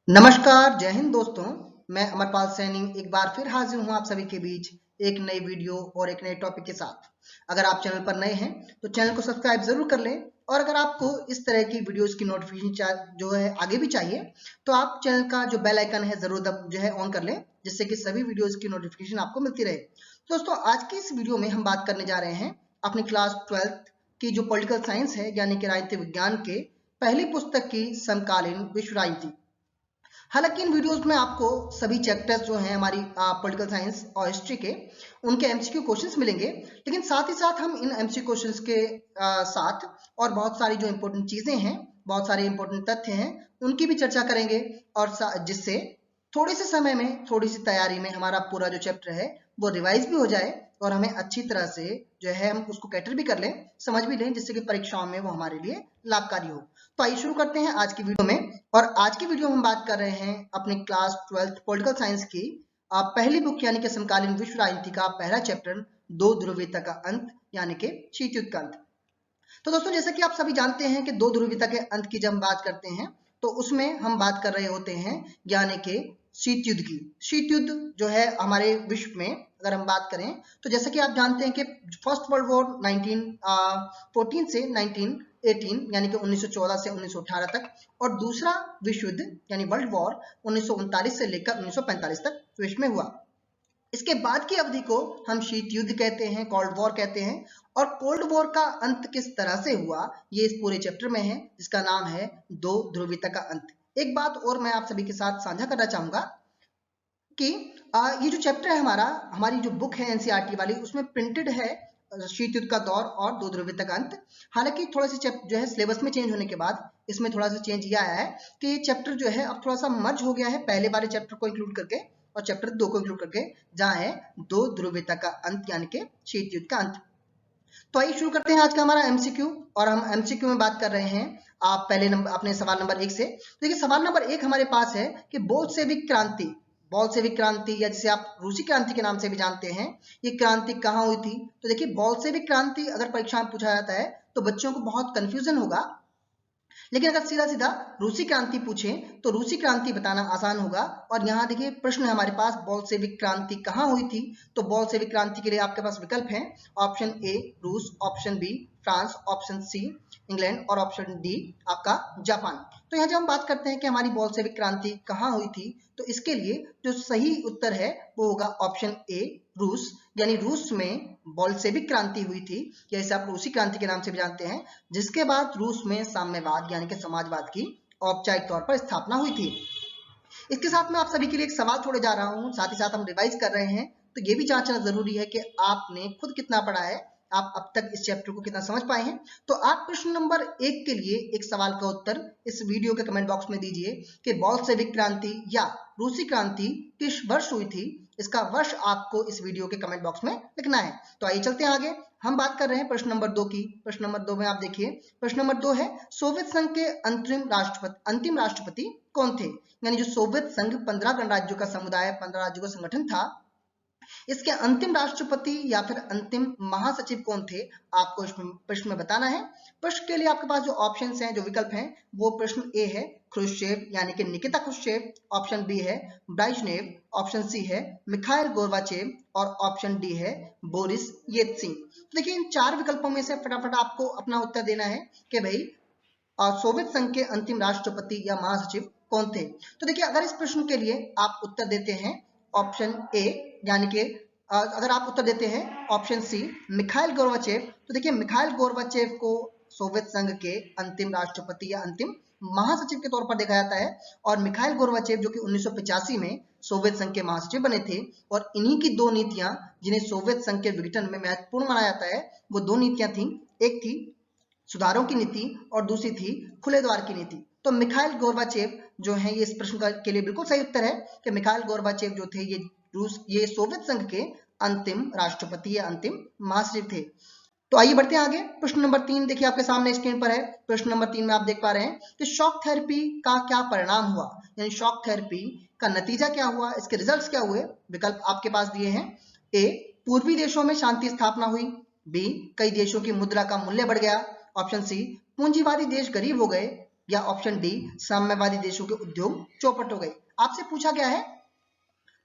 नमस्कार, जय हिंद दोस्तों। मैं अमरपाल सैनी एक बार फिर हाजिर हूँ आप सभी के बीच एक नई वीडियो और एक नए टॉपिक के साथ। अगर आप चैनल पर नए हैं तो चैनल को सब्सक्राइब जरूर कर लें और अगर आपको इस तरह की वीडियोस की नोटिफिकेशन जो है आगे भी चाहिए तो आप चैनल का जो बेल आइकन है जरूर जो है ऑन कर लें, जिससे कि सभी वीडियोस की नोटिफिकेशन आपको मिलती रहे। दोस्तों, आज की इस वीडियो में हम बात करने जा रहे हैं अपनी क्लास 12th की जो पॉलिटिकल साइंस है यानी कि राजनीतिक विज्ञान के पहली पुस्तक की समकालीन विश्व राजनीति। हालांकि इन वीडियोस में आपको सभी चैप्टर्स जो हैं हमारी पॉलिटिकल साइंस और हिस्ट्री के उनके एमसीक्यू क्वेश्चंस मिलेंगे, लेकिन साथ ही साथ हम इन एमसीक्यू क्वेश्चंस के साथ और बहुत सारी जो इंपॉर्टेंट चीजें हैं, बहुत सारे इंपॉर्टेंट तथ्य हैं, उनकी भी चर्चा करेंगे और जिससे थोड़े से समय में, थोड़ी सी तैयारी में हमारा पूरा जो चैप्टर है वो रिवाइज भी हो जाए और हमें अच्छी तरह से जो है हम उसको कैटर भी कर लें, समझ भी लें, जिससे कि परीक्षाओं में वो हमारे लिए लाभकारी हो। तो आइए शुरू करते हैं आज की वीडियो में। और आज की वीडियो में हम बात कर रहे हैं अपनी क्लास 12th पॉलिटिकल साइंस की पहली बुक यानी कि समकालीन विश्व राजनीति का पहला चैप्टर दो ध्रुवीयता का अंत यानी कि शीत युद्ध का अंत। तो दोस्तों, जैसा कि आप सभी जानते हैं कि दो ध्रुवीयता के अंत की जब हम बात करते हैं तो उसमें हम बात कर रहे होते हैं यानी कि शीत युद्ध की। शीत युद्ध जो है हमारे विश्व में अगर हम बात करें तो जैसा कि आप जानते हैं कि फर्स्ट वर्ल्ड वॉर 1914 से 1918 यानी कि 1914 से 1918 तक और दूसरा विश्व युद्ध यानी वर्ल्ड वॉर 1939 से लेकर 1945 तक विश्व में हुआ। इसके बाद की अवधि को हम शीत युद्ध कहते हैं, कोल्ड वॉर कहते हैं। और कोल्ड वॉर का अंत किस तरह से हुआ ये इस पूरे चैप्टर में है, जिसका नाम है दो ध्रुवीयता का अंत। एक बात और मैं आप सभी के साथ साझा करना चाहूंगा कि ये जो चैप्टर है हमारी जो बुक है एनसीईआरटी वाली, उसमें प्रिंटेड है शीत युद्ध का दौर और दो ध्रुवीयता का अंत। हालांकि थोड़ा सा जो है सिलेबस में चेंज होने के बाद इसमें थोड़ा सा चेंज ये आया है कि ये चैप्टर जो है अब थोड़ा सा मर्ज हो गया है पहले वाले चैप्टर को इंक्लूड करके और चैप्टर 2 को इंक्लूड करके, जहां है दो ध्रुवीयता का अंत यानी कि शीत युद्ध का अंत। तो आइए शुरू करते हैं आज का हमारा एमसीक्यू। और हम एमसीक्यू में बात कर रहे हैं आप पहले नंबर अपने सवाल नंबर 1 से। तो देखिए, सवाल नंबर 1 हमारे पास है कि बोल्शेविक क्रांति, बोल्शेविक क्रांति या जिसे आप रूसी क्रांति के नाम से भी जानते हैं, ये क्रांति कहाँ हुई थी। तो देखिए, बोल्शेविक क्रांति अगर परीक्षा में पूछा जाता है तो बच्चों को बहुत कंफ्यूजन होगा, लेकिन अगर सीधा सीधा रूसी क्रांति पूछे तो रूसी क्रांति बताना आसान होगा। और यहाँ देखिए प्रश्न है हमारे पास, बोल्शेविक क्रांति कहाँ हुई थी। तो बोल्शेविक क्रांति के लिए आपके पास विकल्प हैं, ऑप्शन ए रूस, option B France, option C England और ऑप्शन डी आपका जापान। तो यहाँ जब हम बात करते हैं कि हमारी बोल्शेविक क्रांति कहाँ हुई थी, तो इसके लिए जो सही उत्तर है वो होगा ऑप्शन ए रूस, यानी रूस में बोल्शेविक क्रांति हुई थी, या इसे आप रूसी क्रांति के नाम से भी जानते हैं, जिसके बाद रूस में साम्यवाद यानी कि समाजवाद की औपचारिक तौर पर स्थापना हुई थी। इसके साथ में आप सभी के लिए एक सवाल छोड़े जा रहा हूं, साथ ही साथ हम रिवाइज कर रहे हैं, तो ये भी जांचना जरूरी है कि आपने खुद कितना पढ़ा है, आप अब तक इस चैप्टर को कितना समझ पाए हैं। तो आप प्रश्न नंबर 1 के लिए एक सवाल का उत्तर इस वीडियो के कमेंट बॉक्स में दीजिए कि बोल्शेविक क्रांति या रूसी क्रांति किस वर्ष हुई थी। इसका वर्ष आपको इस वीडियो के कमेंट बॉक्स में लिखना है। तो आइए चलते हैं आगे। हम बात कर रहे हैं प्रश्न नंबर 2 की। प्रश्न नंबर 2 में आप देखिए, प्रश्न नंबर 2 है सोवियत संघ के अंतिम राष्ट्रपति कौन थे। यानी जो सोवियत संघ 15 गणराज्यों का समुदाय, 15 राज्यों का संगठन था, इसके अंतिम राष्ट्रपति या फिर अंतिम महासचिव कौन थे, आपको प्रश्न में बताना है। प्रश्न के लिए आपके पास जो ऑप्शंस हैं, जो विकल्प हैं, वो प्रश्न ए है ख्रुश्चेव यानी कि निकिता ख्रुश्चेव, ऑप्शन बी है ब्राइजनेव, ऑप्शन सी है मिखाइल गोर्बाचेव और ऑप्शन डी है बोरिस येल्त्सिन। तो देखिए, इन 4 विकल्पों में से फटाफट आपको अपना उत्तर देना है कि भाई सोवियत संघ के अंतिम राष्ट्रपति या महासचिव कौन थे। तो देखिए, अगर इस प्रश्न के लिए आप उत्तर देते हैं ऑप्शन ए, यानी कि अगर आप उत्तर देते हैं ऑप्शन सी मिखाइल गोर्बाचेव, तो देखिए मिखाइल गोर्बाचेव को सोवियत संघ के अंतिम राष्ट्रपति या अंतिम महासचिव के तौर पर देखा जाता है। और मिखाइल गोर्बाचेव जो कि 1985 में सोवियत संघ के महासचिव बने थे, और इन्हीं की 2 नीतियां जिन्हें सोवियत संघ के विघटन में महत्वपूर्ण माना जाता है, वो 2 नीतियां थी। एक थी सुधारों की नीति और दूसरी थी खुले द्वार की नीति। तो मिखाइल गोर्बाचेव जो है, ये इस प्रश्न के लिए बिल्कुल सही उत्तर है कि मिखाइल गोर्बाचेव जो थे ये सोवियत संघ के अंतिम राष्ट्रपति या अंतिम महासचिव थे। तो आइए बढ़ते हैं आगे। प्रश्न नंबर 3 देखिए आपके सामने स्क्रीन पर है। प्रश्न नंबर 3 में आप देख पा रहे हैं कि शॉक थेरेपी का क्या परिणाम हुआ, यानी शॉक थेरेपी का नतीजा क्या हुआ, इसके रिजल्ट्स क्या हुए। विकल्प आपके पास दिए हैं, ए पूर्वी देशों में शांति स्थापना हुई, बी कई देशों की मुद्रा का मूल्य बढ़ गया, ऑप्शन सी पूंजीवादी देश गरीब हो गए, या ऑप्शन डी साम्यवादी देशों के उद्योग चौपट हो गए। आपसे पूछा गया है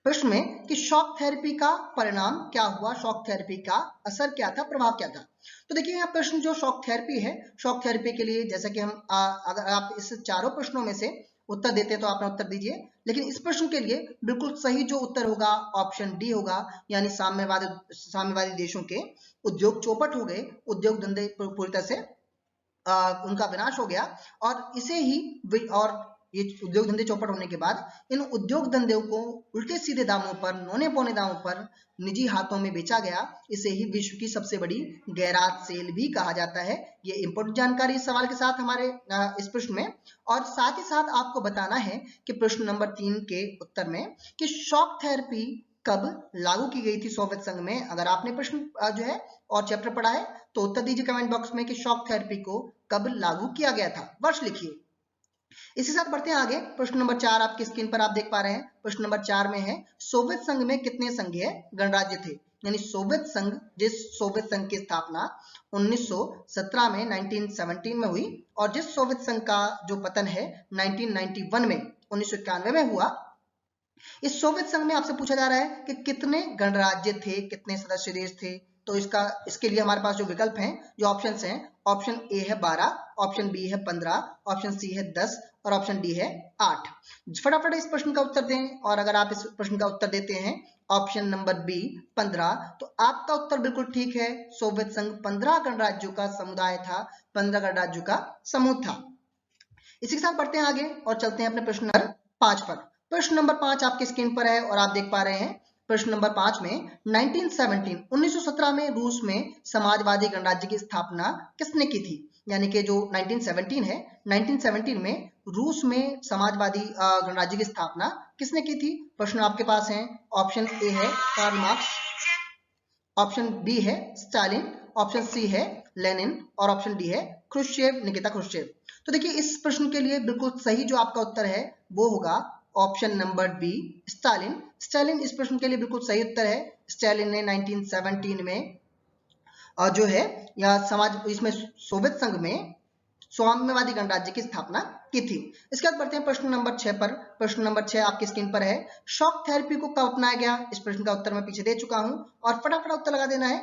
प्रश्न में कि शॉक थेरेपी का परिणाम क्या हुआ, शॉक थेरेपी का असर क्या था, प्रभाव क्या था। तो देखिए यहाँ प्रश्न जो शॉक थेरेपी है, शॉक थेरेपी के लिए जैसा कि हम अगर आप इस चारों प्रश्नों में से उत्तर देते हैं तो आप उत्तर दीजिए, लेकिन इस प्रश्न के लिए बिल्कुल सही जो उत्तर होगा ऑप्शन डी होगा, यानी साम्यवादी देशों के उद्योग चौपट हो गए, उद्योग धंधे पूरी तरह से उनका विनाश हो गया। और इसे ही और ये उद्योग धंधे चौपट होने के बाद इन उद्योग धंधों को उल्टे सीधे दामों पर, नौने पौने दामों पर निजी हाथों में बेचा गया। इसे ही विश्व की सबसे बड़ी गैराज सेल भी कहा जाता है। ये इंपॉर्टेंट जानकारी इस सवाल के साथ हमारे इस प्रश्न में। और साथ ही साथ आपको बताना है कि प्रश्न नंबर 3 के उत्तर में कि शॉक थेरेपी कब लागू की गई थी सोवियत संघ में। अगर आपने प्रश्न जो है और चैप्टर पढ़ा है तो उत्तर दीजिए कमेंट बॉक्स में कि शॉक थेरेपी को कब लागू किया गया था, वर्ष लिखिए। इसी साथ बढ़ते हैं आगे। प्रश्न नंबर 4 आपकी स्क्रीन पर आप देख पा रहे हैं। प्रश्न नंबर 4 में है सोवियत संघ में कितने संघीय गणराज्य थे, यानी सोवियत संघ, जिस सोवियत संघ की स्थापना 1917 में 1917 में हुई और जिस सोवियत संघ का जो पतन है 1991 में 1991 में हुआ, इस सोवियत संघ में आपसे पूछा जा रहा है कि कितने गणराज्य थे, कितने सदस्य देश थे। तो इसके लिए हमारे पास जो विकल्प हैं, जो ऑप्शंस हैं, ऑप्शन ए है 12, ऑप्शन बी है 15, ऑप्शन सी है 10 और ऑप्शन डी है 8। फटाफट इस प्रश्न का उत्तर दें। और अगर आप इस प्रश्न का उत्तर देते हैं ऑप्शन नंबर बी 15, तो आपका उत्तर बिल्कुल ठीक है। सोवियत संघ 15 गणराज्यों का समुदाय था, 15 गणराज्यों का समूह था। इसी के साथ बढ़ते हैं आगे और चलते हैं अपने प्रश्न नंबर 5 पर। प्रश्न नंबर 5 आपकी स्क्रीन पर है और आप देख पा रहे हैं। प्रश्न नंबर 5 में 1917 में रूस में समाजवादी गणराज्य की स्थापना किसने की थी, यानी कि जो 1917 है, 1917 में रूस में समाजवादी गणराज्य की स्थापना किसने की थी। प्रश्न आपके पास है। ऑप्शन ए है कार्ल मार्क्स, ऑप्शन बी है स्टालिन, ऑप्शन सी है लेनिन और ऑप्शन डी है क्रुश्चेव, निकिता क्रुश्चेव। तो देखिए इस प्रश्न के लिए बिल्कुल सही जो आपका उत्तर है वो होगा option number B Stalin. Stalin इस प्रश्न के लिए बिल्कुल सही उत्तर है। स्टालिन ने 1917 में जो है या इसमें सोवियत संघ में साम्यवादी गणराज्य की स्थापना की थी। इसके बाद बढ़ते हैं प्रश्न नंबर 6 पर। प्रश्न नंबर 6 आपकी स्क्रीन पर है। शॉक थेरेपी को कब अपनाया गया, इस प्रश्न का उत्तर मैं पीछे दे चुका हूं और फटाफट उत्तर लगा देना है।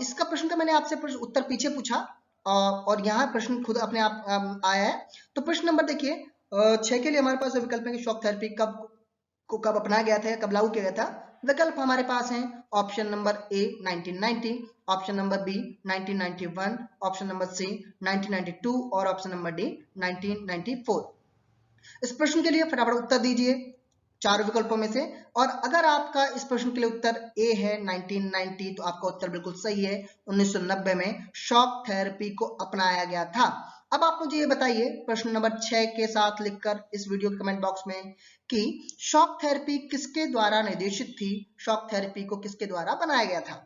इसका प्रश्न का मैंने आपसे उत्तर पीछे पूछा और यहाँ प्रश्न खुद अपने आप आया है। तो प्रश्न नंबर देखिए 6 के लिए हमारे पास विकल्प है कि शॉक थेरेपी कब अपनाया गया था, कब लागू किया गया था। विकल्प हमारे पास हैं option number A 1990, option number B 1991, option number C 1992 और ऑप्शन नंबर डी 1994। इस प्रश्न के लिए फटाफट उत्तर दीजिए चारों विकल्पों में से। और अगर आपका इस प्रश्न के लिए उत्तर ए है 1990, तो आपका उत्तर बिल्कुल सही है। 1990 में शॉक थेरेपी को अपनाया गया था। अब आप मुझे ये बताइए प्रश्न नंबर 6 के साथ लिखकर इस वीडियो के कमेंट बॉक्स में कि शॉक थेरेपी किसके द्वारा निर्देशित थी, शॉक थेरेपी को किसके द्वारा बनाया गया था।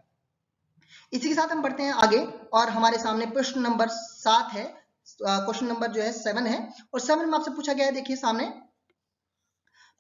इसी के साथ हम बढ़ते हैं आगे और हमारे सामने प्रश्न नंबर 7 है। क्वेश्चन नंबर जो है 7 है और 7 में आपसे पूछा गया है, देखिए सामने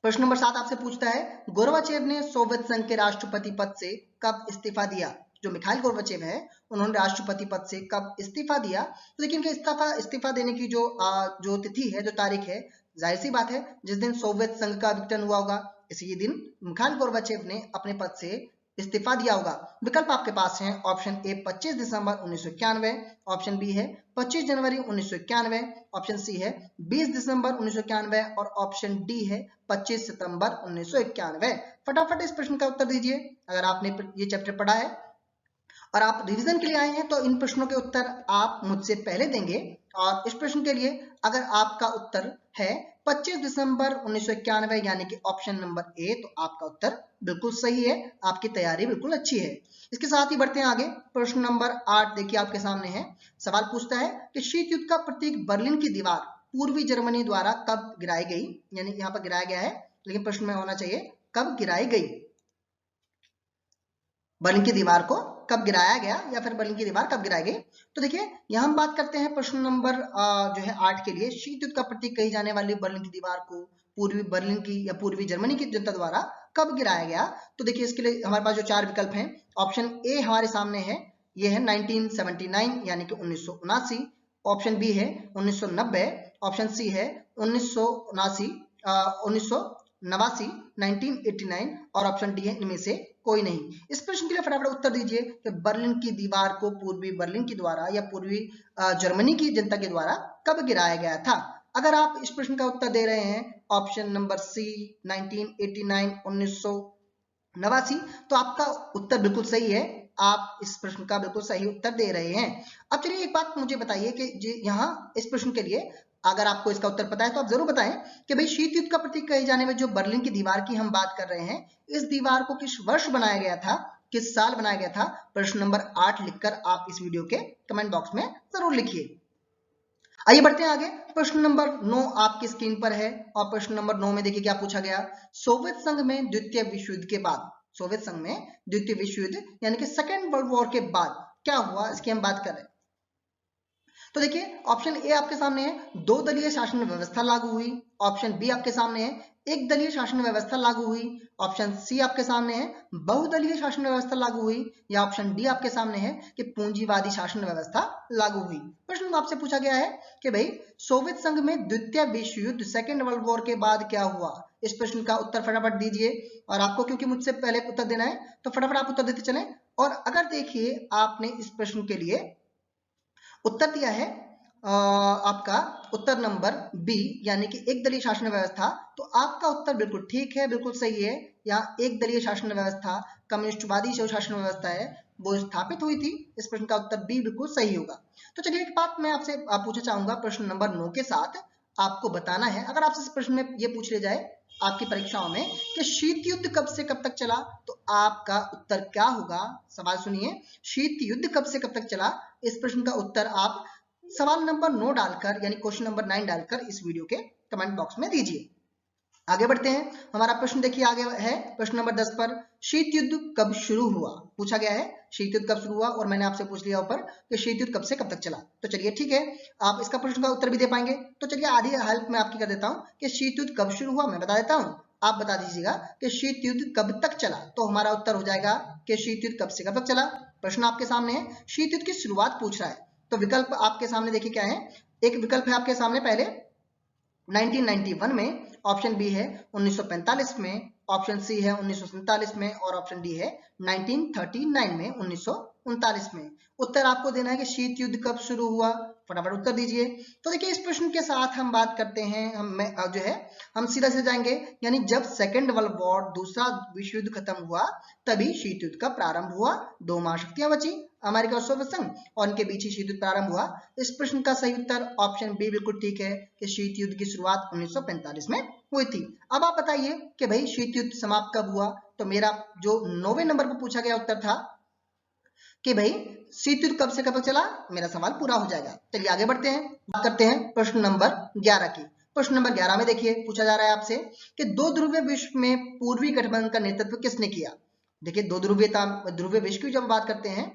प्रश्न नंबर 7 आपसे पूछता है गोर्बाचेव ने सोवियत संघ के राष्ट्रपति पद से कब इस्तीफा दिया। जो मिखाइल गोर्बाचेव है उन्होंने राष्ट्रपति पद से कब इस्तीफा दिया। तो देखिए इनके इस्तीफा देने की जो तिथि है, जो तारीख है, जाहिर सी बात है जिस दिन सोवियत संघ का विघटन हुआ होगा इसी दिन मिखाइल गोर्बाचेव ने अपने पद से इस्तीफा दिया होगा। विकल्प आपके पास हैं ऑप्शन ए 25 दिसंबर 1991, ऑप्शन बी है 25 जनवरी 1991, ऑप्शन सी है 20 दिसंबर 1991 और ऑप्शन डी है 25 सितंबर 1991। फटाफट इस प्रश्न का उत्तर दीजिए। अगर आपने ये चैप्टर पढ़ा है और आप रिवीजन के लिए आए हैं तो इन प्रश्नों के उत्तर आप मुझसे पहले देंगे। और इस प्रश्न के लिए अगर आपका उत्तर है 25 दिसंबर 1991 यानी कि ऑप्शन नंबर ए, तो आपका उत्तर बिल्कुल सही है, आपकी तैयारी बिल्कुल अच्छी है। इसके साथ ही बढ़ते हैं आगे। प्रश्न नंबर 8 देखिए आपके सामने है। सवाल पूछता है कि शीत युद्ध का प्रतीक बर्लिन की दीवार पूर्वी जर्मनी द्वारा कब गिराई गई, यानी यहाँ पर गिराया गया है लेकिन प्रश्न में होना चाहिए कब गिराई गई। बर्लिन की दीवार को कब गिराया गया या फिर बर्लिन की दीवार कब गिराई गई। तो देखिए यहाँ हम बात करते हैं प्रश्न नंबर जो है 8 के लिए, शीत युद्ध का प्रतीक कही जाने वाली बर्लिन की दीवार को पूर्वी बर्लिन की या पूर्वी जर्मनी की जनता द्वारा कब गिराया गया। तो देखिए इसके लिए हमारे पास जो 4 विकल्प हैं, ऑप्शन ए हमारे सामने है, ये है 1979 यानी कि 1979, ऑप्शन बी है 1990, ऑप्शन सी है 1989, 1989 और ऑप्शन डी है इनमें से कोई नहीं। इस प्रश्न के लिए फटाफट उत्तर दीजिए कि बर्लिन की दीवार को पूर्वी बर्लिन के द्वारा या पूर्वी जर्मनी की जनता के द्वारा कब गिराया गया था। अगर आप इस प्रश्न का उत्तर दे रहे हैं ऑप्शन नंबर सी 1989, 1989, तो आपका उत्तर बिल्कुल सही है। आप इस प्रश्न का बिल्कुल सही उत्तर दे रहे हैं। अब चलिए एक बात मुझे बताइए कि यहाँ इस प्रश्न के लिए अगर आपको इसका उत्तर पता है तो आप जरूर बताएं कि भाई शीत युद्ध का प्रतीक कहे जाने में जो बर्लिन की दीवार की हम बात कर रहे हैं, इस दीवार को किस वर्ष बनाया गया था, किस साल बनाया गया था। प्रश्न नंबर 8 लिखकर आप इस वीडियो के कमेंट बॉक्स में जरूर लिखिए। आइए बढ़ते हैं आगे। प्रश्न नंबर 9 आपकी स्क्रीन पर है और प्रश्न नंबर 9 में देखिए क्या पूछा गया। सोवियत संघ में द्वितीय विश्व युद्ध के बाद, सोवियत संघ में द्वितीय विश्व युद्ध यानी कि सेकेंड वर्ल्ड वॉर के बाद क्या हुआ, इसकी हम बात कर रहे हैं। तो देखिए ऑप्शन ए आपके सामने है, दो दलीय शासन व्यवस्था लागू हुई। ऑप्शन बी आपके सामने है, एक दलीय शासन व्यवस्था लागू हुई। ऑप्शन सी आपके सामने है, बहुदलीय शासन व्यवस्था लागू हुई। या ऑप्शन डी आपके सामने है कि पूंजीवादी शासन व्यवस्था लागू हुई। प्रश्न आपसे पूछा गया है कि भाई सोवियत संघ में द्वितीय विश्व युद्ध सेकेंड वर्ल्ड वॉर के बाद क्या हुआ। इस प्रश्न का उत्तर फटाफट दीजिए। और आपको क्योंकि मुझसे पहले उत्तर देना है तो फटाफट आप उत्तर देते चलें। और अगर देखिए आपने इस प्रश्न के लिए उत्तर दिया है आपका उत्तर नंबर बी यानी कि एक दलीय शासन व्यवस्था, तो आपका उत्तर बिल्कुल ठीक है, बिल्कुल सही है। यहाँ एक दलीय शासन व्यवस्था, कम्युनिस्टवादी जो शासन व्यवस्था है वो स्थापित हुई थी। इस प्रश्न का उत्तर बी बिल्कुल सही होगा। तो चलिए एक बात मैं आपसे पूछना चाहूंगा प्रश्न नंबर 9 के साथ आपको बताना है। अगर आपसे इस प्रश्न में ये पूछ लिया जाए आपकी परीक्षाओं में कि शीत युद्ध कब से कब तक चला, तो आपका उत्तर क्या होगा। सवाल सुनिए, शीत युद्ध कब से कब तक चला। इस प्रश्न का उत्तर आप सवाल नंबर 9 डालकर यानी क्वेश्चन नंबर 9 डालकर इस वीडियो के कमेंट बॉक्स में दीजिए। आगे बढ़ते हैं। हमारा प्रश्न देखिए आगे है प्रश्न नंबर 10 पर, शीत युद्ध कब शुरू हुआ। पूछा गया है शीत युद्ध कब शुरू हुआ और मैंने आपसे पूछ लिया ऊपर कि शीत युद्ध कब से कब तक चला। तो चलिए ठीक है, आप इसका प्रश्न का उत्तर भी दे पाएंगे। तो चलिए आधी हेल्प मैं आपकी कर देता हूँ कि शीत युद्ध कब शुरू हुआ मैं बता देता हूँ, आप बता दीजिएगा कि शीत युद्ध कब तक चला। तो हमारा उत्तर हो जाएगा कि शीत युद्ध कब से कब तक चला। प्रश्न आपके सामने है, शीत युद्ध की शुरुआत पूछ रहा है। तो विकल्प आपके सामने देखिए क्या है। एक विकल्प है आपके सामने पहले 1991 में, ऑप्शन बी है 1945 में, ऑप्शन सी है 1947 में और ऑप्शन डी है 1939 में, 1939 में। उत्तर आपको देना है कि शीत युद्ध कब शुरू हुआ, फटाफट उत्तर दीजिए। तो देखिए इस प्रश्न के साथ हम बात करते हैं, हम सीधा से जाएंगे यानी जब सेकेंड वर्ल्ड वॉर दूसरा विश्व युद्ध खत्म हुआ तभी शीत युद्ध का प्रारंभ हुआ। दो महाशक्तियां बची, अमेरिका और सोवियत संघ, और इनके बीच ही शीत युद्ध प्रारंभ हुआ। इस प्रश्न का सही उत्तर ऑप्शन बी बिल्कुल ठीक है कि शीत युद्ध की शुरुआत 1945 में हुई थी। अब आप बताइए कि भाई शीत युद्ध समाप्त कब हुआ। तो मेरा जो 9वें नंबर पर पूछा गया उत्तर था कि भाई शीत युद्ध कब से कब तक चला, मेरा सवाल पूरा हो जाएगा। चलिए आगे बढ़ते हैं, बात करते हैं प्रश्न नंबर 11 की। प्रश्न नंबर 11 में देखिए पूछा जा रहा है आपसे कि दो ध्रुवीय विश्व में पूर्वी गठबंधन का नेतृत्व किसने किया। देखिए दो ध्रुवीय विश्व की जब बात करते हैं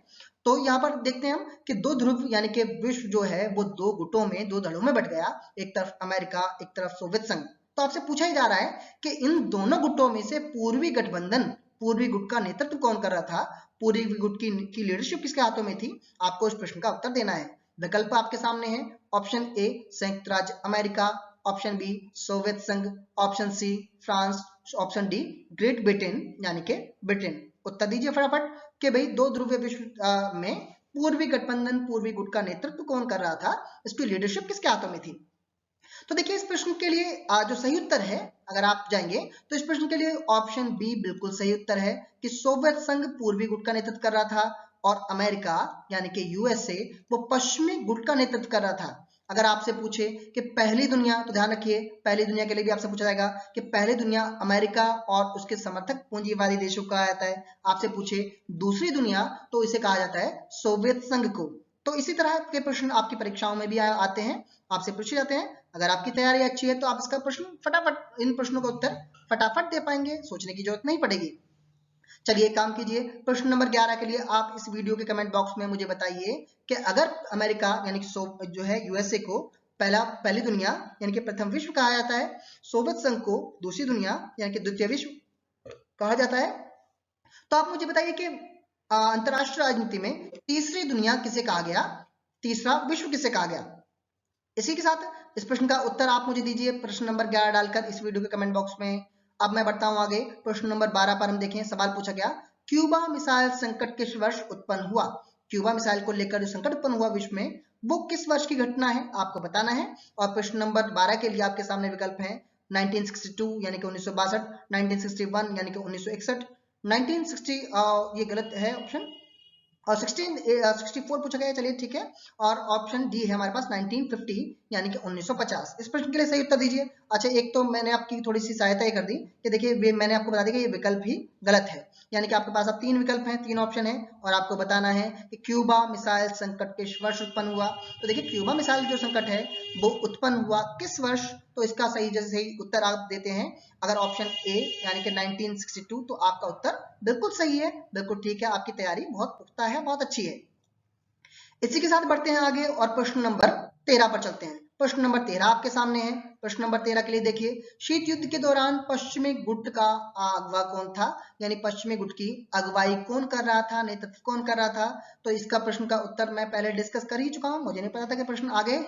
तो यहाँ पर देखते हैं हम कि दो ध्रुव यानी कि विश्व जो है वो दो गुटों में, दो धड़ों में बट गया, एक तरफ अमेरिका एक तरफ सोवियत संघ। तो आपसे पूछा ही जा रहा है कि इन दोनों गुटों में से पूर्वी गठबंधन, पूर्वी गुट का नेतृत्व कौन कर रहा था, पूर्वी गुट की लीडरशिप किसके हाथों में थी। आपको इस प्रश्न का उत्तर देना है। विकल्प आपके सामने है, ऑप्शन ए संयुक्त राज्य अमेरिका, ऑप्शन बी सोवियत संघ, option C France, option D Great Britain यानी कि ब्रिटेन। उत्तर दीजिए फटाफट कि भाई दो ध्रुवीय विश्व में पूर्वी गठबंधन, पूर्वी गुट का नेतृत्व कौन कर रहा था, इसकी लीडरशिप किसके हाथों में थी। तो देखिए इस प्रश्न के लिए जो सही उत्तर है अगर आप जाएंगे तो इस प्रश्न के लिए ऑप्शन बी बिल्कुल सही उत्तर है कि सोवियत संघ पूर्वी गुट का नेतृत्व कर रहा था और अमेरिका यानी कि यूएसए वो पश्चिमी गुट का नेतृत्व कर रहा था। अगर आपसे पूछे कि पहली दुनिया, तो ध्यान रखिए पहली दुनिया के लिए भी आपसे पूछा जाएगा कि पहली दुनिया अमेरिका और उसके समर्थक पूंजीवादी देशों को कहा जाता है। आपसे पूछे दूसरी दुनिया तो इसे कहा जाता है सोवियत संघ को। तो इसी तरह के प्रश्न आपकी परीक्षाओं में भी आते हैं, आपसे पूछे जाते हैं। अगर आपकी तैयारी अच्छी है तो आप इसका प्रश्न फटाफट, इन प्रश्नों का उत्तर फटाफट दे पाएंगे, सोचने की जरूरत नहीं पड़ेगी। चलिए एक काम कीजिए, प्रश्न नंबर 11 के लिए आप इस वीडियो के कमेंट बॉक्स में मुझे बताइए कि अगर अमेरिका यानी कि जो है यूएसए को पहली दुनिया यानी कि प्रथम विश्व कहा जाता है, सोवियत संघ को दूसरी दुनिया यानी कि द्वितीय विश्व कहा जाता है, तो आप मुझे बताइए कि अंतरराष्ट्रीय राजनीति में तीसरी दुनिया किसे कहा गया, तीसरा विश्व किसे कहा गया। इसी के साथ इस प्रश्न का उत्तर आप मुझे दीजिए प्रश्न नंबर 11 डालकर इस वीडियो के कमेंट बॉक्स में। अब मैं बढ़ता हूं आगे, प्रश्न नंबर 12 पर हम देखें। सवाल पूछा गया, क्यूबा मिसाइल संकट किस वर्ष उत्पन्न हुआ? क्यूबा मिसाइल को लेकर जो संकट उत्पन्न हुआ विश्व में, वो किस वर्ष की घटना है आपको बताना है। और प्रश्न नंबर 12 के लिए आपके सामने विकल्प है 1962 यानी कि 1962, 1961 यानी कि 1961, 1960 ये गलत है ऑप्शन, और 64 पूछा गया है, चलिए ठीक है। और ऑप्शन डी है हमारे पास 1950 यानी कि 1950। इस प्रश्न के लिए सही उत्तर दीजिए। अच्छा, एक तो मैंने आपकी थोड़ी सी सहायता ये कर दी कि देखिए मैंने आपको बता दिया कि ये विकल्प ही गलत है, यानी कि आपके पास अब 3 विकल्प हैं, 3 ऑप्शन है और आपको बताना है कि क्यूबा मिसाइल संकट किस वर्ष उत्पन्न हुआ। तो देखिए क्यूबा मिसाइल जो संकट है वो उत्पन्न हुआ किस वर्ष, तो इसका सही जैसे सही उत्तर आप देते हैं अगर ऑप्शन ए यानी कि 1962, तो आपका उत्तर बिल्कुल सही है, बिल्कुल ठीक है, आपकी तैयारी बहुत पुख्ता है, बहुत अच्छी है। इसी के साथ बढ़ते हैं आगे और प्रश्न नंबर 13 पर चलते हैं। प्रश्न नंबर 13 आपके सामने है। प्रश्न नंबर 13 के लिए देखिए, शीत युद्ध के दौरान पश्चिमी गुट का अगवा कौन था, यानी पश्चिमी गुट की अगुवाई कौन कर रहा था, नेतृत्व कौन कर रहा था। तो इसका प्रश्न का उत्तर मैं पहले डिस्कस कर ही चुका हूं, मुझे नहीं पता था कि प्रश्न आगे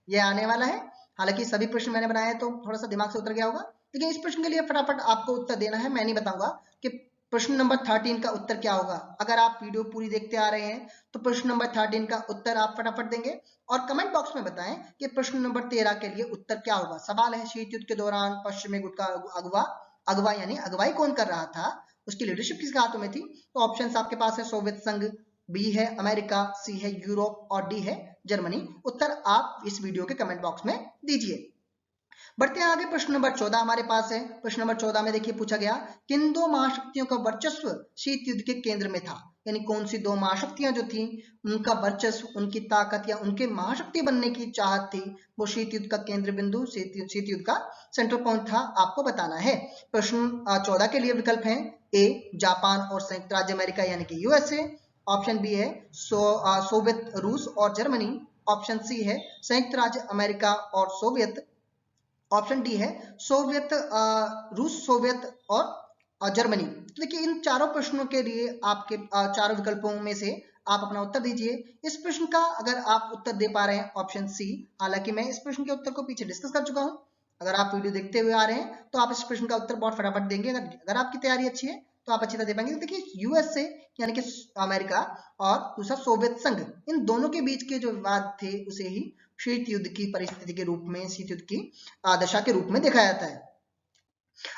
ये आने वाला है। हालांकि सभी प्रश्न मैंने बनाए तो थोड़ा सा दिमाग से उतर गया होगा, लेकिन इस प्रश्न के लिए फटाफट आपको उत्तर देना है। मैं नहीं बताऊंगा कि प्रश्न नंबर 13 का उत्तर क्या होगा। अगर आप वीडियो पूरी देखते आ रहे हैं तो प्रश्न नंबर 13 का उत्तर आप फटाफट देंगे और कमेंट बॉक्स में बताएं कि प्रश्न नंबर 13 के लिए उत्तर क्या होगा। सवाल है, शीत युद्ध के दौरान पश्चिमी गुट का अगवा यानी अगुवाई कौन कर रहा था, उसकी लीडरशिप किसके हाथों में थी। तो ऑप्शन आपके पास है सोवियत संघ, बी है अमेरिका, सी है यूरोप और डी है जर्मनी। उत्तर आप इस वीडियो के कमेंट बॉक्स में दीजिए। बढ़ते हैं आगे, प्रश्न नंबर 14 हमारे पास है। प्रश्न नंबर 14 में देखिए पूछा गया, किन दो महाशक्तियों का वर्चस्व शीत युद्ध के केंद्र में था, यानी कौन सी दो महाशक्तियां जो थी उनका वर्चस्व, उनकी ताकत या उनके महाशक्ति बनने की चाहत थी, वो शीत युद्ध का केंद्र बिंदु, शीत युद्ध का सेंट्रल पॉइंट था, आपको बताना है। प्रश्न 14 के लिए विकल्प है ए जापान और संयुक्त राज्य अमेरिका यानी कि यूएसए, ऑप्शन बी है सोवियत रूस और जर्मनी, ऑप्शन सी है संयुक्त राज्य अमेरिका और सोवियत, ऑप्शन डी है सोवियत रूस, सोवियत और जर्मनी। तो देखिए इन चारों प्रश्नों के लिए आपके चारों विकल्पों में से आप अपना उत्तर दीजिए। इस प्रश्न का अगर आप उत्तर दे पा रहे हैं ऑप्शन सी, हालांकि मैं इस प्रश्न के उत्तर को पीछे डिस्कस कर चुका हूं, अगर आप वीडियो देखते हुए आ रहे हैं तो आप इस प्रश्न का उत्तर बहुत फटाफट देंगे। अगर आपकी तैयारी अच्छी है तो आप अच्छी तरह दे पाएंगे। देखिए यूएसए यानी कि अमेरिका और दूसरा सोवियत संघ, इन दोनों के बीच के जो विवाद थे उसे ही शीत युद्ध की परिस्थिति के रूप में, शीत युद्ध की दशा के रूप में देखा जाता है।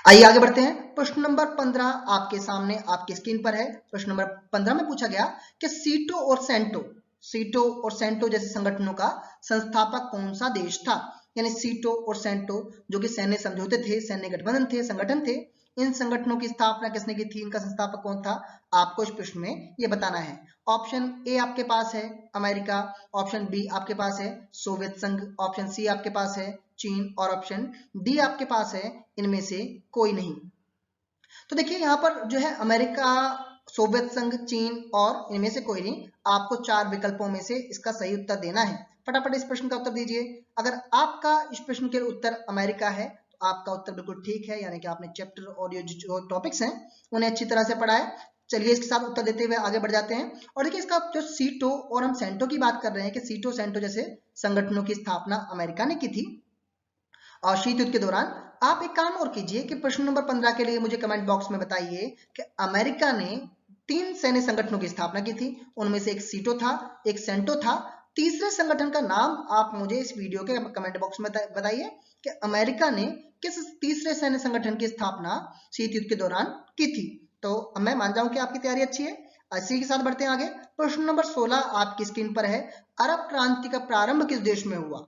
आइए आगे बढ़ते हैं। प्रश्न नंबर 15 आपके सामने आपकी स्क्रीन पर है। प्रश्न नंबर 15 में पूछा गया कि सीटो और सेंटो जैसे संगठनों का संस्थापक कौन सा देश था, यानी सीटो और सेंटो जो कि सैन्य समझौते थे, सैन्य गठबंधन थे, संगठन थे, इन संगठनों की स्थापना किसने की थी, इनका संस्थापक कौन था, आपको इस प्रश्न में ये बताना है। ऑप्शन ए आपके पास है अमेरिका, ऑप्शन बी आपके पास है सोवियत संघ, ऑप्शन सी आपके पास है चीन और ऑप्शन डी आपके पास है इनमें से कोई नहीं। तो देखिए यहाँ पर जो है अमेरिका, सोवियत संघ, चीन और इनमें से कोई नहीं, आपको 4 विकल्पों में से इसका सही उत्तर देना है। फटाफट इस प्रश्न का उत्तर दीजिए। अगर आपका इस प्रश्न के उत्तर अमेरिका है तो आपका उत्तर बिल्कुल ठीक है, यानी कि आपने चैप्टर और ये जो टॉपिक्स हैं उन्हें अच्छी तरह से पढ़ा है। चलिए इसके साथ उत्तर देते हुए आगे बढ़ जाते हैं। और देखिए इसका जो सीटो और हम सेंटो की बात कर रहे हैं कि सीटो सेंटो जैसे संगठनों की स्थापना अमेरिका ने की थी और शीत युद्ध के दौरान। आप एक काम और कीजिए कि प्रश्न नंबर 15 के लिए मुझे कमेंट बॉक्स में बताइए कि अमेरिका ने 3 सैन्य संगठनों की स्थापना की थी, उनमें से एक सीटो था, एक सेंटो था, तीसरे संगठन का नाम आप मुझे इस वीडियो के कमेंट बॉक्स में बताइए कि अमेरिका ने किस तीसरे सैन्य संगठन की स्थापना शीत युद्ध के दौरान की थी। तो मैं मान जाऊं कि आपकी तैयारी अच्छी है। इसी के साथ बढ़ते हैं आगे। प्रश्न नंबर 16 आपकी स्क्रीन पर है, अरब क्रांति का प्रारंभ किस देश में हुआ।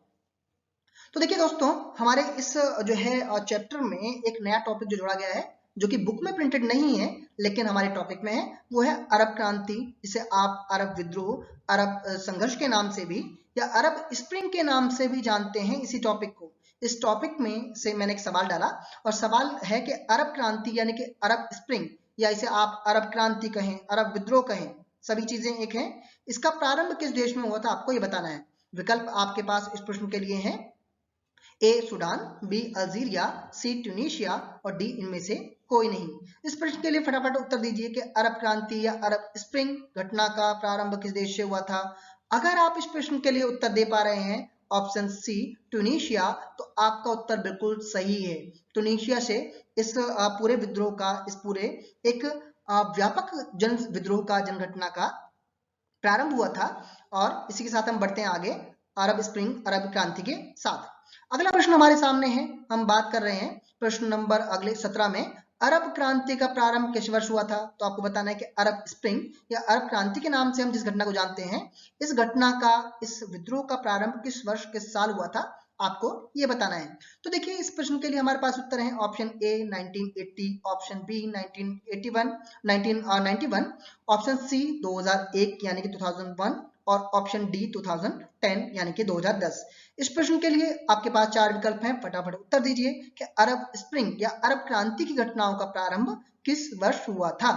तो देखिए दोस्तों, हमारे इस जो है चैप्टर में एक नया टॉपिक जो जोड़ा गया है, जो कि बुक में प्रिंटेड नहीं है लेकिन हमारे टॉपिक में है, वो है अरब क्रांति, जिसे आप अरब विद्रोह, अरब संघर्ष के नाम से भी या अरब स्प्रिंग के नाम से भी जानते हैं इसी टॉपिक को। इस टॉपिक में से मैंने एक सवाल डाला और सवाल है कि अरब क्रांति यानी कि अरब स्प्रिंग, या इसे आप अरब क्रांति कहें, अरब विद्रोह कहें, सभी चीजें एक हैं, इसका प्रारंभ किस देश में हुआ था, आपको ये बताना है। विकल्प आपके पास इस प्रश्न के लिए हैं ए सूडान, बी अल्जीरिया, सी ट्यूनीशिया और डी इनमें से कोई नहीं। इस प्रश्न के लिए फटाफट उत्तर दीजिए कि अरब क्रांति या अरब स्प्रिंग घटना का प्रारंभ किस देश से हुआ था। अगर आप इस प्रश्न के लिए उत्तर दे पा रहे हैं ऑप्शन सी ट्यूनीशिया, तो आपका उत्तर बिल्कुल सही है। ट्यूनीशिया से इस पूरे विद्रोह का, इस पूरे एक व्यापक जन विद्रोह का, जनघटना का प्रारंभ हुआ था। और इसी के साथ हम बढ़ते हैं आगे अरब स्प्रिंग, अरब क्रांति के साथ। अगला प्रश्न हमारे सामने है, हम बात कर रहे हैं प्रश्न नंबर अगले 17 में, अरब क्रांति का प्रारंभ किस वर्ष हुआ था? तो आपको बताना है कि अरब स्प्रिंग या अरब क्रांति के नाम से हम जिस घटना को जानते हैं, इस घटना का, इस विद्रोह का प्रारंभ किस वर्ष, किस साल हुआ था, आपको ये बताना है। तो देखिए इस प्रश्न के लिए हमारे पास उत्तर है option A 1980, option B 1991, option C 2001 यानी कि 2001 और ऑप्शन डी 2010 यानी कि 2010। इस प्रश्न के लिए आपके पास 4 विकल्प हैं, फटाफट उत्तर दीजिए कि अरब स्प्रिंग या अरब क्रांति की घटनाओं का प्रारंभ किस वर्ष हुआ था।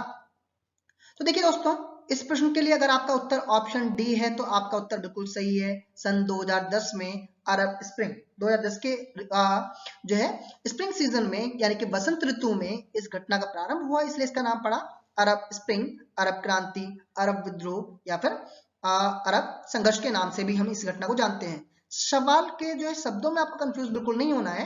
तो देखिए दोस्तों, इस प्रश्न के लिए अगर आपका उत्तर ऑप्शन डी है तो आपका उत्तर बिल्कुल सही है। सन 2010 में अरब स्प्रिंग, 2010 के जो है स्प्रिंग सीजन में यानी कि बसंत ऋतु में इस घटना का प्रारंभ हुआ, इसलिए इसका नाम पड़ा अरब स्प्रिंग, अरब क्रांति, अरब विद्रोह या फिर अरब संघर्ष के नाम से भी हम इस घटना को जानते हैं। सवाल के जो है शब्दों में आपको कंफ्यूज बिल्कुल नहीं होना है,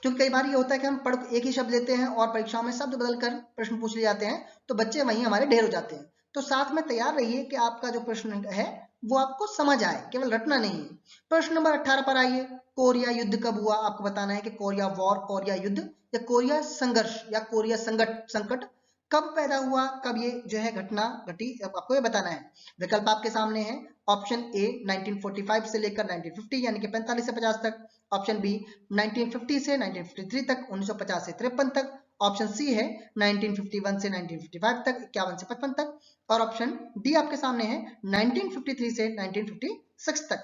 क्योंकि कई बार ये होता है कि हम पढ़ एक ही शब्द लेते हैं और परीक्षाओं में शब्द बदलकर प्रश्न पूछ लिए जाते हैं, तो बच्चे वहीं हमारे ढेर हो जाते हैं। तो साथ में तैयार रहिए कि आपका जो प्रश्न है वो आपको समझ आए, केवल रटना नहीं है। प्रश्न नंबर 18 पर आइए, कोरिया युद्ध कब हुआ? आपको बताना है कि कोरिया वॉर, कोरिया युद्ध या कोरिया संघर्ष या कोरिया संकट कब पैदा हुआ, कब ये जो है घटना घटी, आपको ये बताना है। विकल्प आपके सामने है, ऑप्शन ए 1945 से लेकर 1950 यानी कि 45 से 50 तक, ऑप्शन बी 1950 से 1953 तक, 1950 से 53 तक, ऑप्शन सी है 1951 से 1955 तक, 51 से 55 तक, और ऑप्शन डी आपके सामने है 1953 से 1956 तक,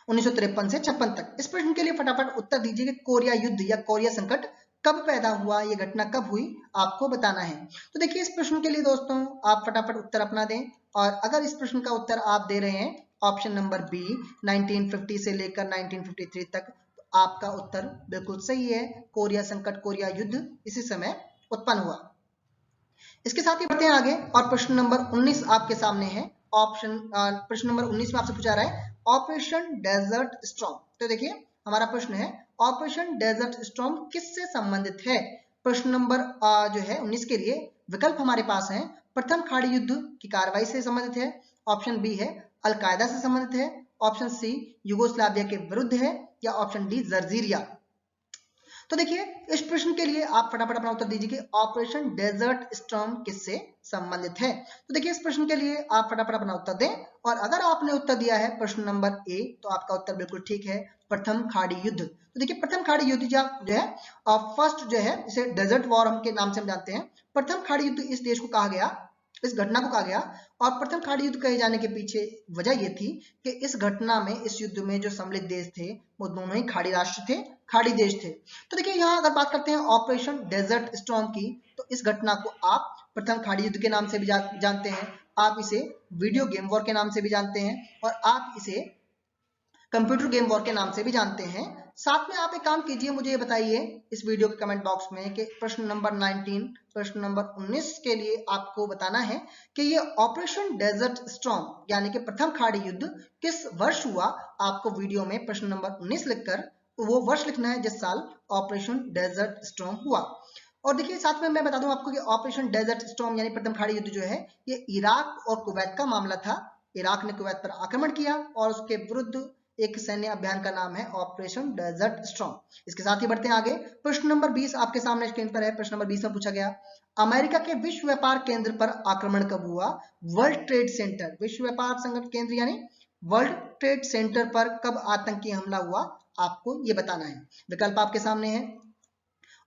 1953 से 56 तक। इस प्रश्न के लिए फटाफट उत्तर दीजिए कि कोरिया युद्ध या कोरिया संकट कब पैदा हुआ, ये घटना कब हुई, आपको बताना है। तो देखिए इस प्रश्न के लिए दोस्तों आप फटाफट उत्तर अपना दें, और अगर इस प्रश्न का उत्तर आप दे रहे हैं ऑप्शन नंबर बी 1950 से लेकर 1953 तक, तो आपका उत्तर बिल्कुल सही है। कोरिया संकट, कोरिया युद्ध इसी समय उत्पन्न हुआ। इसके साथ ही बढ़ते हैं आगे और प्रश्न नंबर 19 आपके सामने है। प्रश्न नंबर 19 में आपसे पूछा रहा है ऑपरेशन डेजर्ट स्टॉर्म। तो देखिए हमारा प्रश्न है ऑपरेशन डेजर्ट स्टॉर्म किससे संबंधित है? प्रश्न नंबर जो है 19 के लिए विकल्प हमारे पास हैं, प्रथम खाड़ी युद्ध की कार्रवाई से संबंधित है, ऑप्शन बी है अलकायदा से संबंधित है, ऑप्शन सी यूगोस्लाविया के विरुद्ध है, या ऑप्शन डी जर्जीरिया। तो देखिए इस प्रश्न के लिए आप फटाफट अपना उत्तर दीजिए कि ऑपरेशन डेजर्ट स्टॉर्म किससे संबंधित है। तो देखिए इस प्रश्न के लिए आप फटाफट अपना उत्तर दें, और अगर आपने उत्तर दिया है प्रश्न नंबर ए तो आपका उत्तर बिल्कुल ठीक है, प्रथम खाड़ी युद्ध। तो देखिए प्रथम खाड़ी युद्ध जो है फर्स्ट जो है, इसे डेजर्ट वॉर के नाम से हम जानते हैं। प्रथम खाड़ी युद्ध इस देश को कहा गया, इस घटना को कहा गया, और प्रथम खाड़ी युद्ध कहे जाने के पीछे वजह ये थी कि इस घटना में, इस युद्ध में जो सम्मिलित देश थे वो दोनों ही खाड़ी राष्ट्र थे, खाड़ी देश थे। तो देखिए यहाँ अगर बात करते हैं ऑपरेशन डेजर्ट स्टॉर्म की, तो इस घटना को आप प्रथम खाड़ी युद्ध के नाम से भी जानते हैं, आप इसे वीडियो गेम वॉर के नाम से भी जानते हैं, और आप इसे कंप्यूटर गेम वॉर के नाम से भी जानते हैं। साथ में आप एक काम कीजिए, मुझे ये बताइए इस वीडियो के कमेंट बॉक्स में कि प्रश्न नंबर 19, प्रश्न नंबर 19 के लिए आपको बताना है कि ये ऑपरेशन डेजर्ट स्टॉर्म यानी कि प्रथम खाड़ी युद्ध किस वर्ष हुआ। आपको वीडियो में प्रश्न नंबर 19 लिखकर वो वर्ष लिखना है जिस साल ऑपरेशन डेजर्ट स्टॉर्म हुआ। और देखिए साथ में मैं बता दूं आपको कि ऑपरेशन डेजर्ट स्टॉर्म यानी प्रथम खाड़ी युद्ध जो है ये इराक और कुवैत का मामला था। इराक ने कुवैत पर आक्रमण किया और उसके विरुद्ध एक सैन्य अभियान का नाम है ऑपरेशन डेजर्ट स्टॉर्म। इसके साथ ही बढ़ते हैं आगे, प्रश्न नंबर 20 आपके सामने स्क्रीन पर है। प्रश्न नंबर 20 में पूछा गया अमेरिका के विश्व व्यापार केंद्र पर आक्रमण कब हुआ? वर्ल्ड ट्रेड सेंटर, विश्व व्यापार संगठन केंद्र यानी वर्ल्ड ट्रेड सेंटर पर कब आतंकी हमला हुआ, आपको ये बताना है। विकल्प आपके सामने है,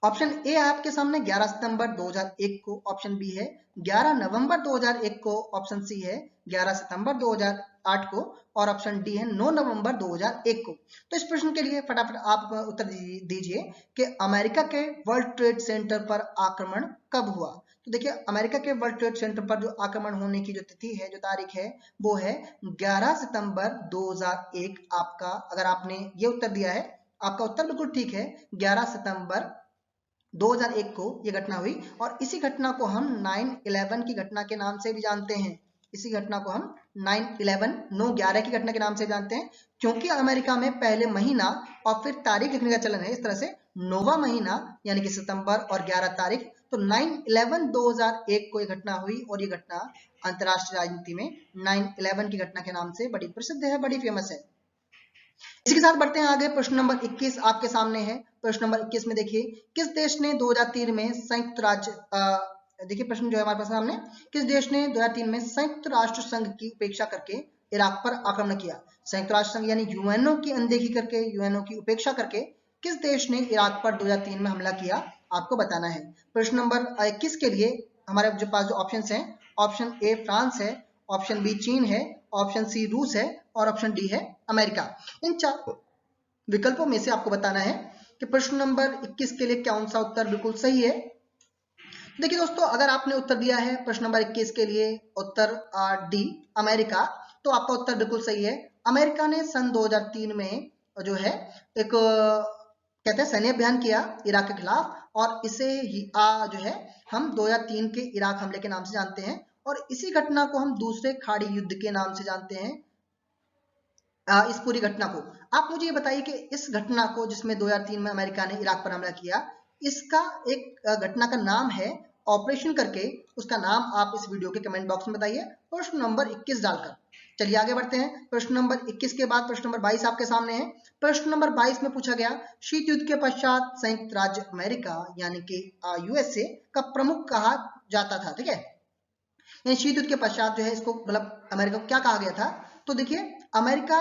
ऑप्शन ए आपके सामने 11 सितंबर 2001 को, ऑप्शन बी है 11 नवंबर 2001 को, ऑप्शन सी है 11 सितंबर 2008 को, और ऑप्शन डी है 9 नवंबर 2001 को। तो इस प्रश्न के लिए फटाफट आप उत्तर दीजिए कि अमेरिका के वर्ल्ड ट्रेड सेंटर पर आक्रमण कब हुआ। तो देखिए अमेरिका के वर्ल्ड ट्रेड सेंटर पर जो आक्रमण होने की जो तिथि है, जो तारीख है, वो है 11 सितंबर 2001। आपका अगर आपने ये उत्तर दिया है, आपका उत्तर बिल्कुल ठीक है, 11 सितंबर 2001 को ये घटना हुई, और इसी घटना को हम 9/11 की घटना के नाम से भी जानते हैं। इसी घटना को हम 9/11 9/11 की घटना के नाम से जानते हैं, क्योंकि अमेरिका में पहले महीना और फिर तारीख लिखने का चलन है। इस तरह से 9वां महीना यानी कि सितंबर और 11 तारीख, तो 9/11 2001 को ये घटना हुई और ये घटना अंतरराष्ट्रीय राजनीति में 9/11 की घटना के नाम से बड़ी प्रसिद्ध है, बड़ी फेमस है। इसी के साथ बढ़ते हैं आगे। प्रश्न नंबर 21 आपके सामने है। प्रश्न नंबर 21 में देखिए, किस देश ने 2003 में संयुक्त राज्य देखिए प्रश्न जो है हमारे पास सामने, किस देश ने 2003 में संयुक्त राष्ट्र संघ की उपेक्षा करके इराक पर आक्रमण किया? संयुक्त राष्ट्र संघ यानी यूएनओ की अनदेखी करके, यूएनओ की उपेक्षा करके किस देश ने इराक पर 2003 में हमला किया, आपको बताना है। प्रश्न नंबर 21 के लिए हमारे जो पास जो ऑप्शन है, ऑप्शन ए फ्रांस है, ऑप्शन बी चीन है, ऑप्शन सी रूस है और ऑप्शन डी है अमेरिका। इन 4 विकल्पों में से आपको बताना है कि प्रश्न नंबर 21 के लिए कौन सा उत्तर बिल्कुल सही है। देखिए दोस्तों, अगर आपने उत्तर दिया है प्रश्न नंबर 21 के लिए उत्तर डी अमेरिका, तो आपका उत्तर बिल्कुल सही है। अमेरिका ने सन 2003 में जो है एक कहते हैं सैन्य अभियान किया इराक के खिलाफ, और इसे ही जो है हम 2003 के इराक हमले के नाम से जानते हैं, और इसी घटना को हम दूसरे खाड़ी युद्ध के नाम से जानते हैं। इस पूरी घटना को आप मुझे ये बताइए कि इस घटना को जिसमें 2003 में अमेरिका ने इराक पर हमला किया, इसका एक घटना का नाम है ऑपरेशन करके, उसका नाम आप इस वीडियो के कमेंट बॉक्स में बताइए प्रश्न नंबर 21 डालकर। चलिए आगे बढ़ते हैं। प्रश्न नंबर 21 के बाद प्रश्न नंबर 22 आपके सामने है। प्रश्न नंबर 22 में पूछा गया, शीत युद्ध के पश्चात संयुक्त राज्य अमेरिका यानी कि यूएसए का प्रमुख कहा जाता था, ठीक है। यानी शीत युद्ध के पश्चात जो है इसको मतलब अमेरिका को क्या कहा गया था? तो देखिए अमेरिका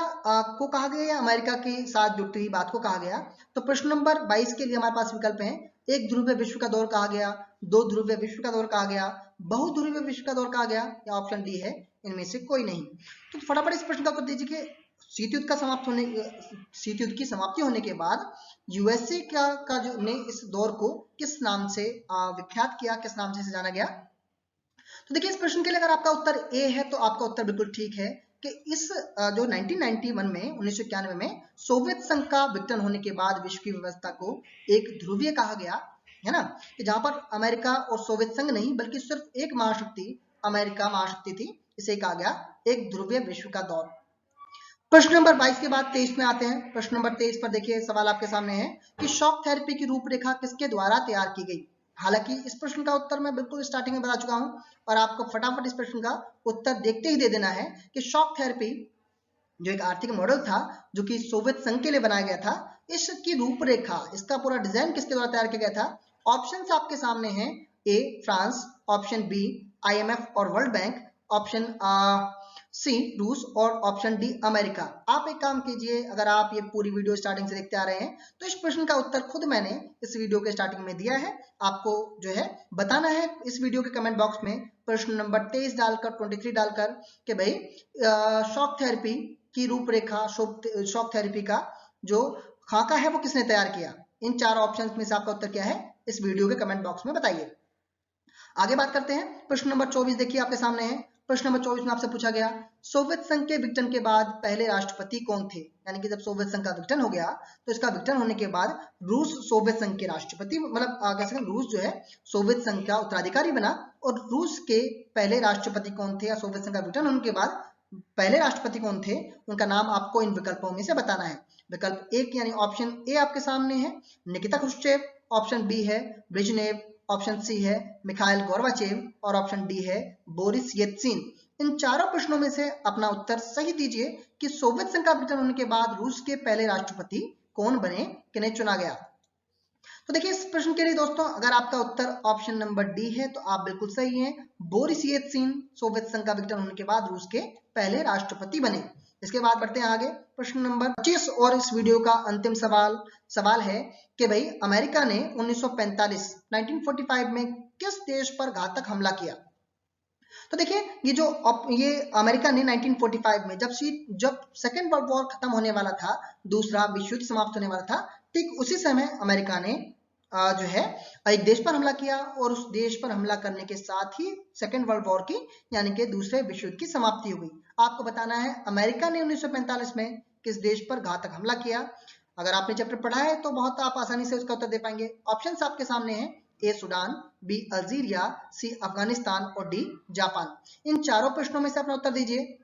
को कहा गया या अमेरिका के साथ जुड़ी हुई बात को कहा गया। तो प्रश्न नंबर 22 के लिए हमारे पास विकल्प हैं, एक ध्रुवीय विश्व का दौर कहा गया, दो ध्रुवीय विश्व का दौर कहा गया, बहुध्रुवीय विश्व का दौर कहा गया, या ऑप्शन डी है इनमें से कोई नहीं। तो फटाफट इस प्रश्न का उत्तर दीजिए कि शीत युद्ध की समाप्ति होने के बाद यूएसए का जो ने इस दौर को किस नाम से विख्यात किया, किस नाम से जाना गया? तो देखिए इस प्रश्न के लिए अगर आपका उत्तर ए है तो आपका उत्तर बिल्कुल ठीक है कि इस जो 1991 में 1991 में सोवियत संघ का विघटन होने के बाद विश्व की व्यवस्था को एक ध्रुवीय कहा गया है ना, कि जहां पर अमेरिका और सोवियत संघ नहीं बल्कि सिर्फ एक महाशक्ति अमेरिका महाशक्ति थी, इसे कहा गया एक ध्रुवीय विश्व का दौर। प्रश्न नंबर 22 के बाद 23 में आते हैं। प्रश्न नंबर 23 पर देखिए सवाल आपके सामने है कि शॉक थेरेपी की रूपरेखा किसके द्वारा तैयार की गई? हालांकि इस प्रश्न का उत्तर मैं बिल्कुल स्टार्टिंग में बता चुका हूं, और आपको फटाफट इस प्रश्न का उत्तर देखते ही दे देना है कि शॉक थेरेपी जो एक आर्थिक मॉडल था जो कि सोवियत संघ के लिए बनाया गया था, इसकी रूपरेखा, इसका पूरा डिजाइन किसके द्वारा तैयार किया गया था? ऑप्शंस आपके सामने हैं, A France, option B IMF और वर्ल्ड बैंक, ऑप्शन सी रूस और ऑप्शन डी अमेरिका। आप एक काम कीजिए, अगर आप ये पूरी वीडियो स्टार्टिंग से देखते आ रहे हैं तो इस प्रश्न का उत्तर खुद मैंने इस वीडियो के स्टार्टिंग में दिया है, आपको जो है बताना है इस वीडियो के कमेंट बॉक्स में प्रश्न नंबर 23 डालकर 23 डालकर कि भाई शॉक थेरेपी की रूपरेखा, शॉक थेरेपी का जो खाका है वो किसने तैयार किया? इन 4 ऑप्शन में से आपका उत्तर क्या है इस वीडियो के कमेंट बॉक्स में बताइए। आगे बात करते हैं। प्रश्न नंबर 24 देखिए आपके सामने है। प्रश्न नंबर 24 में आपसे पूछा गया, सोवियत संघ के विघटन के बाद पहले राष्ट्रपति कौन थे? यानी कि जब सोवियत संघ का विघटन हो गया तो इसका विघटन होने के बाद रूस सोवियत संघ के राष्ट्रपति, मतलब कह सकते हैं रूस जो है सोवियत संघ का उत्तराधिकारी बना, और रूस के पहले राष्ट्रपति कौन थे या सोवियत संघ का विघटन होने के बाद पहले राष्ट्रपति कौन थे, उनका नाम आपको इन विकल्पों में से बताना है। विकल्प एक यानी ऑप्शन ए आपके सामने है निकिता क्रुश्चेव, ऑप्शन बी है ब्रेजनेव, ऑप्शन सी है मिखाइल गोर्बाचेव और ऑप्शन डी है बोरिस येल्त्सिन। इन चारों प्रश्नों में से अपना उत्तर सही दीजिए कि सोवियत संघ का विघटन होने के बाद रूस के पहले राष्ट्रपति कौन बने, किन्हें चुना गया? तो देखिए इस प्रश्न के लिए दोस्तों अगर आपका उत्तर ऑप्शन नंबर डी है तो आप बिल्कुल सही हैं, बोरिस येल्त्सिन सोवियत संघ का विघटन होने के बाद रूस के पहले राष्ट्रपति बने। इसके बाद बढ़ते हैं आगे। प्रश्न नंबर 25 और इस वीडियो का अंतिम सवाल है कि भाई अमेरिका ने 1945 में किस देश पर घातक हमला किया? तो देखिए ये अमेरिका ने 1945 में जब सेकेंड वर्ल्ड वॉर खत्म होने वाला था, दूसरा विश्व युद्ध समाप्त होने वाला था, ठीक उसी समय अमेरिका ने जो है एक देश पर हमला किया, और उस देश पर हमला करने के साथ ही सेकेंड वर्ल्ड वॉर की यानी कि दूसरे विश्व युद्ध की समाप्ति हो गई। आपको बताना है अमेरिका ने 1945 में किस देश पर घातक हमला किया। अगर आपने चैप्टर पढ़ा है तो बहुत आप आसानी से उसका उत्तर दे पाएंगे। ऑप्शंस आपके सामने हैं, ए सुडान, बी अल्जीरिया, सी अफगानिस्तान और डी जापान। इन चारों प्रश्नों में से अपना उत्तर दीजिए।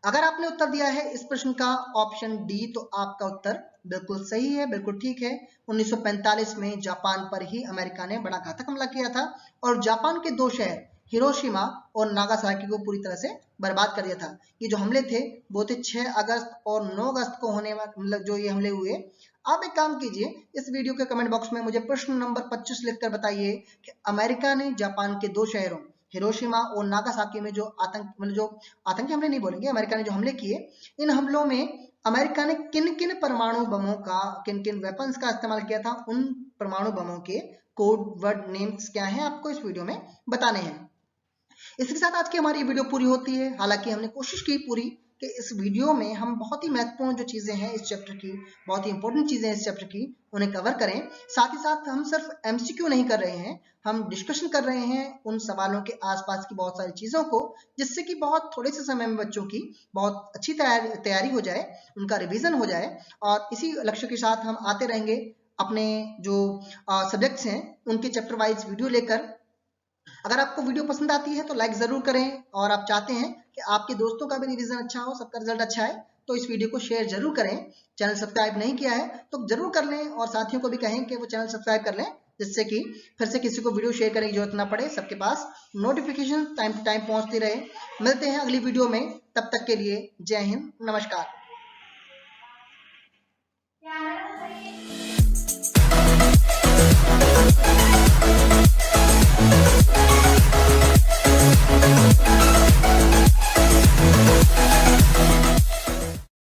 अगर आपने उत्तर दिया है इस प्रश्न का ऑप्शन डी तो आपका उत्तर बिल्कुल सही है, बिल्कुल ठीक है। 1945 में जापान पर ही अमेरिका ने बड़ा घातक हमला किया था और जापान के 2 शहर हिरोशिमा और नागासाकी को पूरी तरह से बर्बाद कर दिया था। ये जो हमले थे वो थे 6 अगस्त और 9 अगस्त को होने वाले, मतलब जो ये हमले हुए। आप एक काम कीजिए, इस वीडियो के कमेंट बॉक्स में मुझे प्रश्न नंबर 25 लिखकर बताइए कि अमेरिका ने जापान के 2 शहरों हिरोशिमा और नागासाकी में जो आतंकी हमले नहीं बोलेंगे, अमेरिका ने जो हमले किए, इन हमलों में अमेरिका ने किन किन परमाणु बमों का, किन किन वेपन्स का इस्तेमाल किया था, उन परमाणु बमों के कोड वर्ड नेम्स क्या हैं आपको इस वीडियो में बताने हैं। इसी के साथ आज की हमारी वीडियो पूरी होती है। हालांकि हमने कोशिश की पूरी कि इस वीडियो में हम बहुत ही महत्वपूर्ण जो चीजें हैं इस चैप्टर की, बहुत ही इंपॉर्टेंट चीजें हैं इस चैप्टर की, उन्हें कवर करें। साथ ही साथ हम सिर्फ एमसीक्यू नहीं कर रहे हैं, हम डिस्कशन कर रहे हैं उन सवालों के आसपास की बहुत सारी चीजों को, जिससे कि बहुत थोड़े से समय में बच्चों की बहुत अच्छी तैयारी हो जाए, उनका रिवीजन हो जाए। और इसी लक्ष्य के साथ हम आते रहेंगे अपने जो सब्जेक्ट्स हैं उनके चैप्टर वाइज वीडियो लेकर। अगर आपको वीडियो पसंद आती है तो लाइक जरूर करें, और आप चाहते हैं कि आपके दोस्तों का भी रिवीजन अच्छा हो, सबका रिजल्ट अच्छा है, तो इस वीडियो को शेयर जरूर करें। चैनल सब्सक्राइब नहीं किया है तो जरूर कर लें, और साथियों को भी कहें कि वो चैनल सब्सक्राइब कर लें, जिससे कि फिर से किसी को वीडियो शेयर करने की जरूरत ना पड़े, सबके पास नोटिफिकेशन टाइम टू टाइम पहुंचती रहे। मिलते हैं अगली वीडियो में, तब तक के लिए जय हिंद, नमस्कार।